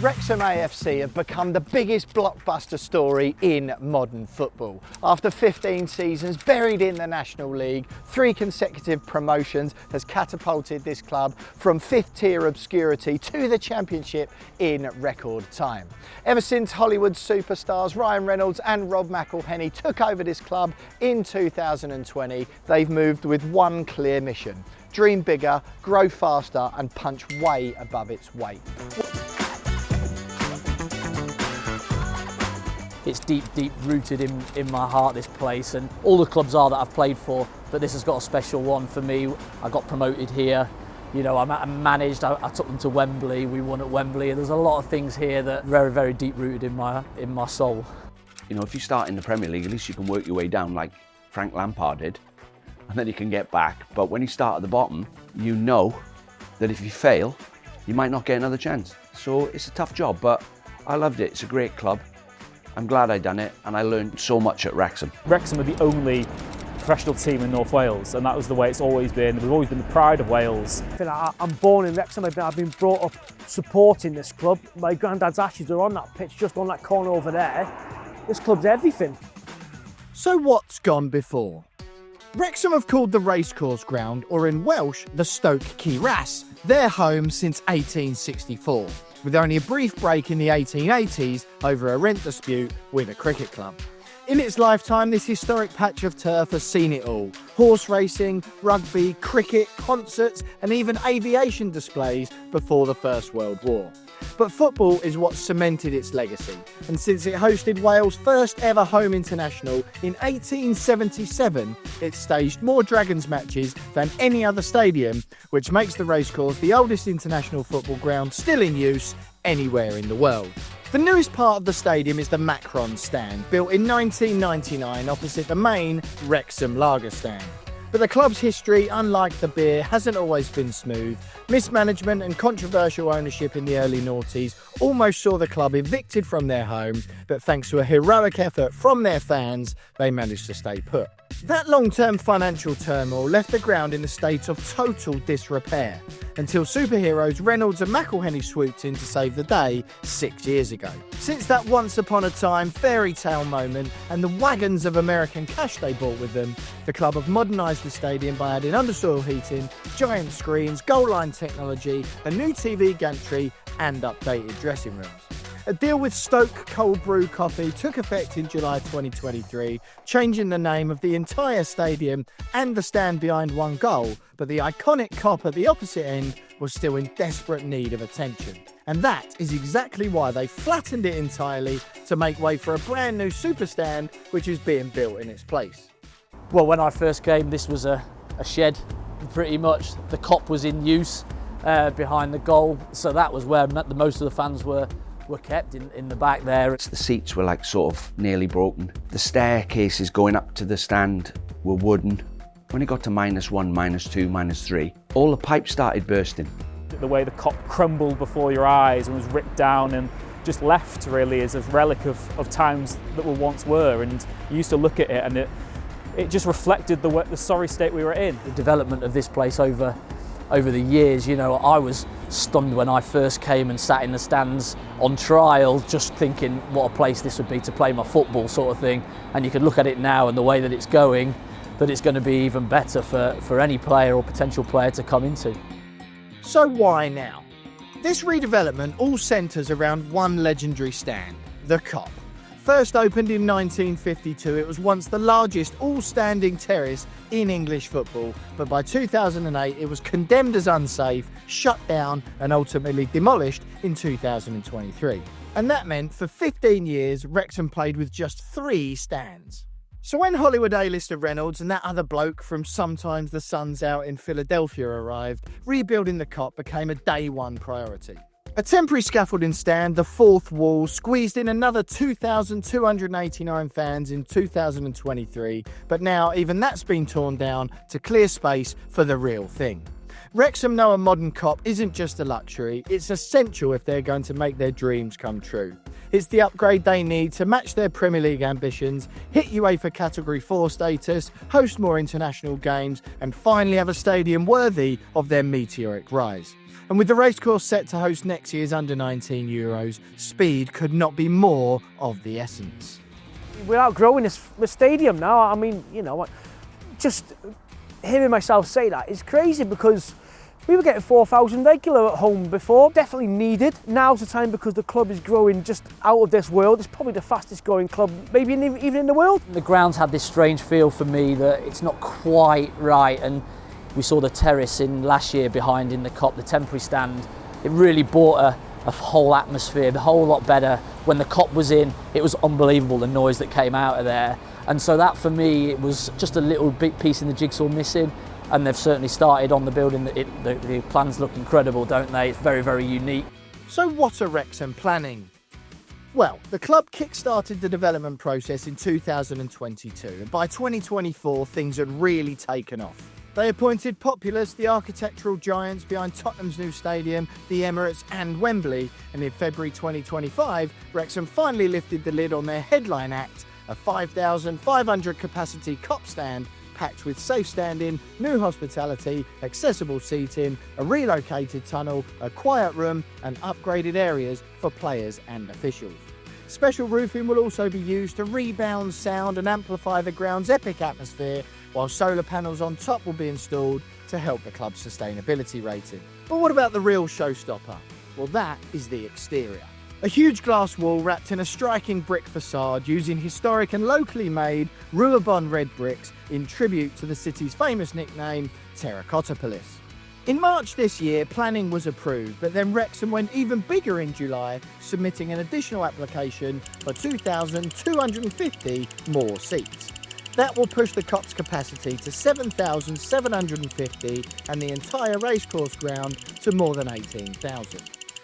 Wrexham A.F.C have become the biggest blockbuster story in modern football. After 15 seasons buried in the National League, 3 consecutive promotions has catapulted this club from 5th tier obscurity to the Championship in record time. Ever since Hollywood superstars Ryan Reynolds and Rob McElhenney took over this club in 2020, they've moved with one clear mission: dream bigger, grow faster and punch way above its weight. It's deep rooted in my heart, this place, and all the clubs are that I've played for, but this has got a special one for me. I got promoted here, you know, I managed, I took them to Wembley, we won at Wembley, and there's a lot of things here that are very deep rooted in my soul. You know, if you start in the Premier League, at least you can work your way down like Frank Lampard did, and then you can get back. But when you start at the bottom, you know that if you fail, you might not get another chance. So it's a tough job, but I loved it. It's a great club. I'm glad I done it, and I learned so much at Wrexham. Wrexham are the only professional team in North Wales, and that was the way it's always been. We've always been the pride of Wales. I'm born in Wrexham. I've been brought up supporting this club. My granddad's ashes are on that pitch, just on that corner over there. This club's everything. So what's gone before? Wrexham have called the Racecourse Ground, or in Welsh, the Stoke Cyras, their home since 1864, with only a brief break in the 1880s over a rent dispute with a cricket club. In its lifetime, this historic patch of turf has seen it all: horse racing, rugby, cricket, concerts and even aviation displays before the First World War. But football is what cemented its legacy, and since it hosted Wales' first ever home international in 1877, it's staged more Dragons matches than any other stadium, which makes the Racecourse the oldest international football ground still in use anywhere in the world. The newest part of the stadium is the Macron stand, built in 1999 opposite the main Wrexham Lager stand. But the club's history, unlike the beer, hasn't always been smooth. Mismanagement and controversial ownership in the early noughties almost saw the club evicted from their home, but thanks to a heroic effort from their fans, they managed to stay put. That long-term financial turmoil left the ground in a state of total disrepair, until superheroes Reynolds and McElhenney swooped in to save the day 6 years ago. Since that once-upon-a-time fairy tale moment and the wagons of American cash they brought with them, the club have modernised the stadium by adding undersoil heating, giant screens, goal line technology, a new TV gantry and updated dressing rooms. A deal with Stoke Cold Brew Coffee took effect in July 2023, changing the name of the entire stadium and the stand behind one goal, but the iconic Kop at the opposite end was still in desperate need of attention. And that is exactly why they flattened it entirely to make way for a brand new superstand which is being built in its place. Well, when I first came, this was a shed, pretty much. The Kop was in use behind the goal, so that was where most of the fans were kept in the back there. The seats were like sort of nearly broken. The staircases going up to the stand were wooden. When it got to -1, -2, -3, all the pipes started bursting. The way the Kop crumbled before your eyes and was ripped down and just left really as a relic of times that once were, and you used to look at it and it just reflected the sorry state we were in. The development of this place over the years, you know, I was stunned when I first came and sat in the stands on trial, just thinking what a place this would be to play my football sort of thing. And you can look at it now and the way that it's going, that it's going to be even better for any player or potential player to come into. So why now? This redevelopment all centres around one legendary stand, the Kop. First opened in 1952, it was once the largest all-standing terrace in English football, but by 2008 it was condemned as unsafe, shut down and ultimately demolished in 2023. And that meant for 15 years Wrexham played with just 3 stands. So when Hollywood A-lister Reynolds and that other bloke from Sometimes the Sun's Out in Philadelphia arrived, rebuilding the Kop became a day one priority. A temporary scaffolding stand, the fourth wall, squeezed in another 2,289 fans in 2023, but now even that's been torn down to clear space for the real thing. Wrexham know a modern Kop isn't just a luxury, it's essential if they're going to make their dreams come true. It's the upgrade they need to match their Premier League ambitions, hit UEFA Category 4 status, host more international games, and finally have a stadium worthy of their meteoric rise. And with the racecourse set to host next year's Under-19 Euros, speed could not be more of the essence. We're outgrowing this stadium now. I mean, you know, just hearing myself say that is crazy, because we were getting 4,000 regular at home before. Definitely needed. Now's the time, because the club is growing just out of this world. It's probably the fastest growing club, maybe even in the world. The ground's had this strange feel for me that it's not quite right, and we saw the terrace in last year behind in the Kop, the temporary stand. It really brought a whole atmosphere, the whole lot better. When the Kop was in, it was unbelievable, the noise that came out of there. And so that for me, it was just a little bit piece in the jigsaw missing. And they've certainly started on the building. The plans look incredible, don't they? It's very, very unique. So what are Wrexham planning? Well, the club kick-started the development process in 2022, and by 2024 things had really taken off. They appointed Populous, the architectural giants behind Tottenham's new stadium, the Emirates and Wembley, and in February 2025, Wrexham finally lifted the lid on their headline act, a 5,500 capacity Kop stand packed with safe standing, new hospitality, accessible seating, a relocated tunnel, a quiet room and upgraded areas for players and officials. Special roofing will also be used to rebound sound and amplify the ground's epic atmosphere, while solar panels on top will be installed to help the club's sustainability rating. But what about the real showstopper? Well, that is the exterior. A huge glass wall wrapped in a striking brick facade using historic and locally made Ruabon red bricks in tribute to the city's famous nickname, Terracottapolis. In March this year, planning was approved, but then Wrexham went even bigger in July, submitting an additional application for 2,250 more seats. That will push the Kop's capacity to 7,750 and the entire racecourse ground to more than 18,000.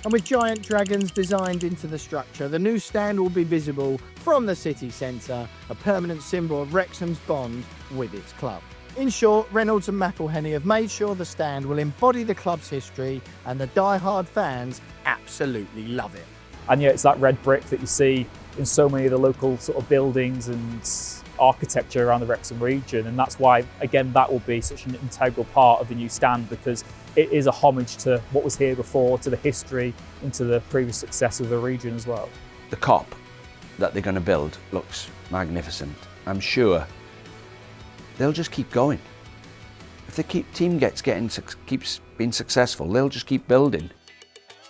And with giant dragons designed into the structure, the new stand will be visible from the city centre, a permanent symbol of Wrexham's bond with its club. In short, Reynolds and McElhenney have made sure the stand will embody the club's history, and the die-hard fans absolutely love it. And yeah, it's that red brick that you see in so many of the local sort of buildings and architecture around the Wrexham region, and that's why, again, that will be such an integral part of the new stand, because it is a homage to what was here before, to the history and to the previous success of the region as well. The Kop that they're going to build looks magnificent. I'm sure they'll just keep going. If the team keeps being successful, they'll just keep building.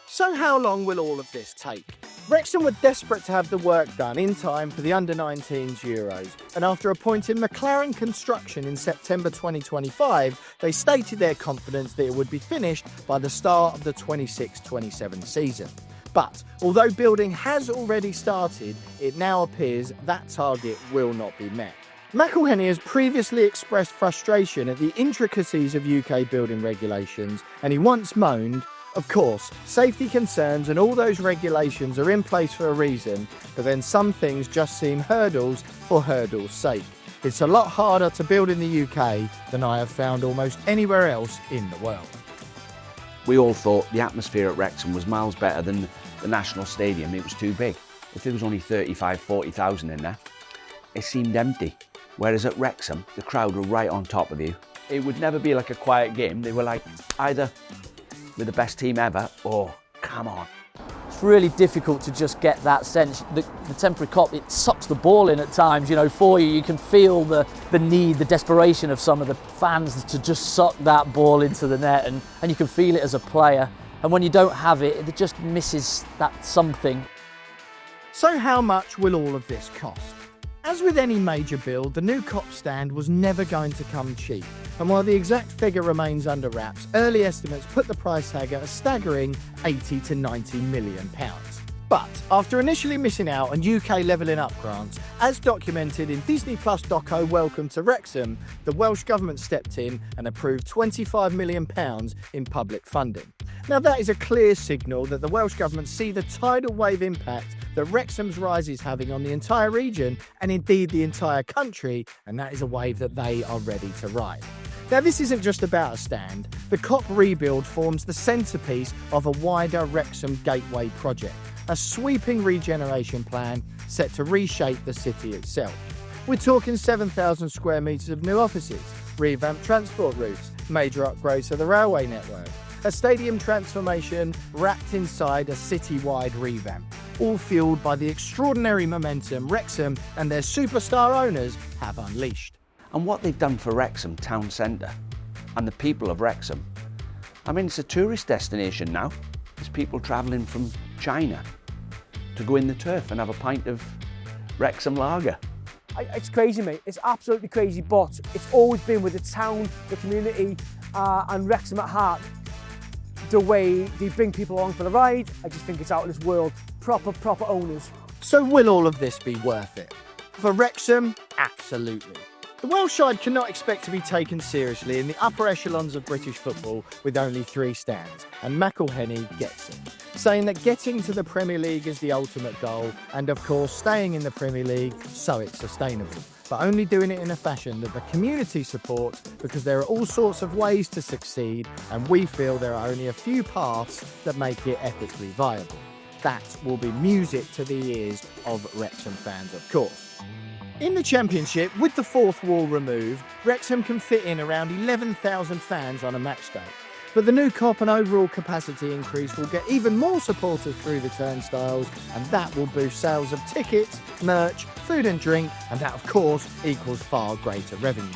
So how long will all of this take? Wrexham were desperate to have the work done in time for the Under-19s Euros, and after appointing McLaren Construction in September 2025, they stated their confidence that it would be finished by the start of the 26-27 season. But although building has already started, it now appears that target will not be met. McElhenney has previously expressed frustration at the intricacies of UK building regulations, and he once moaned, "Of course, safety concerns and all those regulations are in place for a reason, but then some things just seem hurdles for hurdles' sake. It's a lot harder to build in the UK than I have found almost anywhere else in the world." We all thought the atmosphere at Wrexham was miles better than the National Stadium. It was too big. If there was only 35, 40,000 in there, it seemed empty. Whereas at Wrexham, the crowd were right on top of you. It would never be like a quiet game. They were like, either we're the best team ever, or come on. It's really difficult to just get that sense. The temporary Kop, it sucks the ball in at times, you know, for you. You can feel the need, the desperation of some of the fans to just suck that ball into the net, and you can feel it as a player. And when you don't have it, it just misses that something. So how much will all of this cost? As with any major build, the new Kop stand was never going to come cheap. And while the exact figure remains under wraps, early estimates put the price tag at a staggering £80 to £90 million. But after initially missing out on UK levelling up grants, as documented in Disney Plus doco Welcome to Wrexham, the Welsh Government stepped in and approved £25 million in public funding. Now that is a clear signal that the Welsh Government see the tidal wave impact that Wrexham's rise is having on the entire region and indeed the entire country, and that is a wave that they are ready to ride. Now this isn't just about a stand. The Kop rebuild forms the centrepiece of a wider Wrexham Gateway project, a sweeping regeneration plan set to reshape the city itself. We're talking 7,000 square metres of new offices, revamped transport routes, major upgrades to the railway network, a stadium transformation wrapped inside a city-wide revamp, all fuelled by the extraordinary momentum Wrexham and their superstar owners have unleashed. And what they've done for Wrexham town centre and the people of Wrexham, I mean, it's a tourist destination now. There's people travelling from China to go in the turf and have a pint of Wrexham lager. It's crazy, mate. It's absolutely crazy, but it's always been with the town, the community, and Wrexham at heart. The way they bring people along for the ride, I just think it's out of this world. Proper owners. So will all of this be worth it? For Wrexham, absolutely. The Welsh side cannot expect to be taken seriously in the upper echelons of British football with only 3 stands, and McElhenney gets it, saying that getting to the Premier League is the ultimate goal, and of course staying in the Premier League so it's sustainable, but only doing it in a fashion that the community supports, because there are all sorts of ways to succeed, and we feel there are only a few paths that make it ethically viable. That will be music to the ears of Wrexham fans, of course. In the Championship, with the 4th wall removed, Wrexham can fit in around 11,000 fans on a match day. But the new COP and overall capacity increase will get even more supporters through the turnstiles, and that will boost sales of tickets, merch, food and drink, and that of course equals far greater revenues.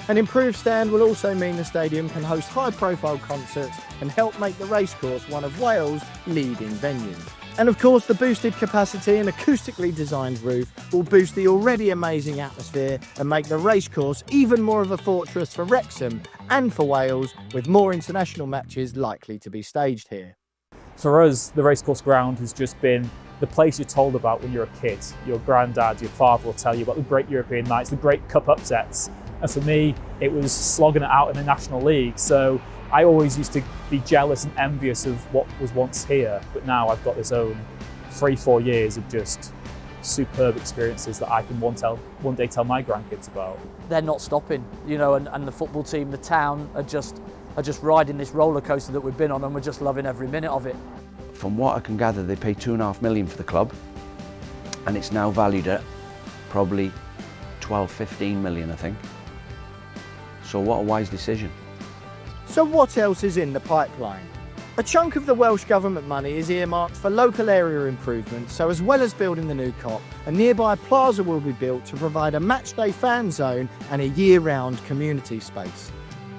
An improved stand will also mean the stadium can host high-profile concerts and help make the Racecourse one of Wales' leading venues. And of course, the boosted capacity and acoustically designed roof will boost the already amazing atmosphere and make the Racecourse even more of a fortress for Wrexham and for Wales, with more international matches likely to be staged here. For us, the Racecourse Ground has just been the place you're told about when you're a kid. Your granddad, your father will tell you about the great European nights, the great cup upsets. And for me, it was slogging it out in the National League. So I always used to be jealous and envious of what was once here, but now I've got this own 3-4 years of just superb experiences that I can one day tell my grandkids about. They're not stopping, you know, and the football team, the town are just riding this roller coaster that we've been on, and we're just loving every minute of it. From what I can gather, they paid £2.5 million for the club, and it's now valued at probably 12-15 million, I think. So what a wise decision. So what else is in the pipeline? A chunk of the Welsh Government money is earmarked for local area improvements, so as well as building the new COP, a nearby plaza will be built to provide a matchday fan zone and a year-round community space.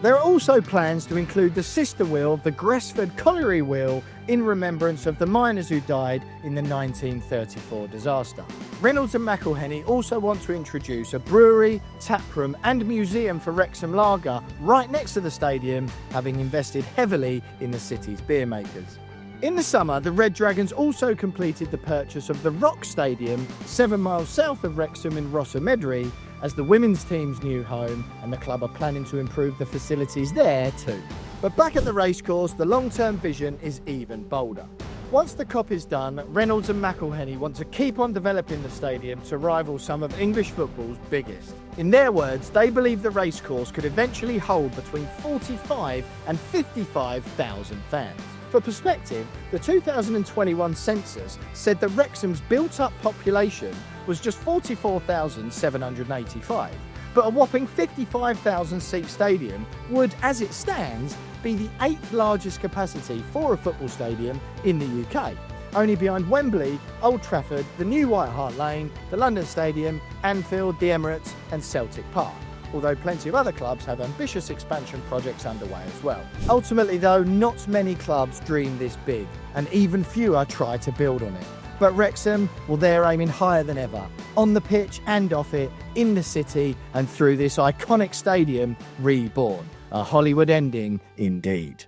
There are also plans to include the sister wheel, the Gresford Colliery Wheel, in remembrance of the miners who died in the 1934 disaster. Reynolds and McElhenney also want to introduce a brewery, taproom and museum for Wrexham Lager right next to the stadium, having invested heavily in the city's beer makers. In the summer, the Red Dragons also completed the purchase of the Rock Stadium, 7 miles south of Wrexham in Rossamedry, as the women's team's new home, and the club are planning to improve the facilities there too. But back at the racecourse, the long-term vision is even bolder. Once the COP is done, Reynolds and McElhenney want to keep on developing the stadium to rival some of English football's biggest. In their words, they believe the racecourse could eventually hold between 45 and 55,000 fans. For perspective, the 2021 census said that Wrexham's built-up population was just 44,785, but a whopping 55,000 seat stadium would, as it stands, be the 8th largest capacity for a football stadium in the UK, only behind Wembley, Old Trafford, the new White Hart Lane, the London Stadium, Anfield, the Emirates and Celtic Park, although plenty of other clubs have ambitious expansion projects underway as well. Ultimately though, not many clubs dream this big, and even fewer try to build on it. But Wrexham, well, they're aiming higher than ever, on the pitch and off it, in the city and through this iconic stadium reborn. A Hollywood ending indeed.